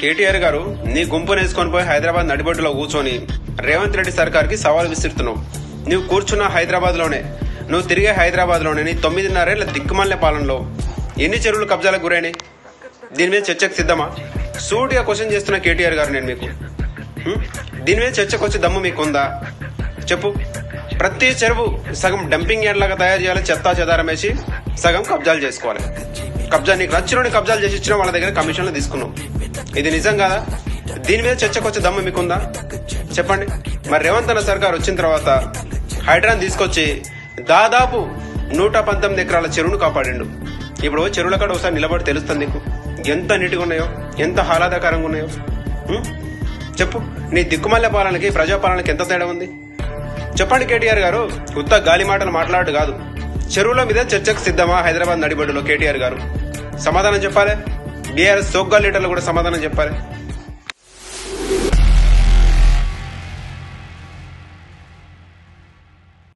కేటీఆర్ గారు నీ గుంపునేసుకొని పోయి హైదరాబాద్ నడిబొడ్డులో కూర్చొని రేవంత్ రెడ్డి సర్కార్కి సవాల్ విసురుతున్నావు. నువ్వు కూర్చున్న హైదరాబాద్ లోనే, నువ్వు తిరిగే హైదరాబాద్ లోనే నీ 9.5 ఏళ్ల దిక్కుమాలిన పాలనలో ఎన్ని చెరువులు కబ్జాలకు గురైనాయి? దీని మీద చర్చకు సిద్ధమా? సూటిగా క్వశ్చన్ చేస్తున్న కేటీఆర్ గారు నేను మీకు, దీని మీద చర్చకు వచ్చే దమ్ము మీకుందా? చెప్పు. ప్రతి చెరువు సగం డంపింగ్ యార్డ్ లాగా తయారు చేయాలి, చెత్తా చెదారం వేసి సగం కబ్జాలు చేసుకోవాలి. నీకు నచ్చినోని కబ్జాలు చేసి ఇచ్చిన వాళ్ళ దగ్గర కమిషన్లు తీసుకున్నావు. ఇది నిజం కాదా? దీని మీద చర్చకు వచ్చే దమ్ము మీకుందా? చెప్పండి. మరి రేవంత్ అన్న సర్కార్ వచ్చిన తర్వాత హైడ్రాన్ తీసుకొచ్చి దాదాపు 119 ఎకరాల చెరువును కాపాడిండు. ఇప్పుడు చెరువుల కాడ ఒకసారి నిలబడి తెలుస్తుంది నీకు ఎంత నీటిగా ఉన్నాయో, ఎంత ఆహ్లాదకరంగా ఉన్నాయో. చెప్పు. నీ దిక్కుమల్ల పాలనకి ప్రజాపాలనకి ఎంత తేడా ఉంది? చెప్పండి కేటీఆర్ గారు. ఉత్త గాలి మాటలు మాట్లాడు కాదు, చెరువుల మీద చర్చకు సిద్ధమా హైదరాబాద్ నడిబొడ్డులో? కేటీఆర్ గారు సమాధానం చెప్పాలి. బీఆర్ఎస్ సోగ్గా లీడర్లు కూడా సమాధానం చెప్పాలి.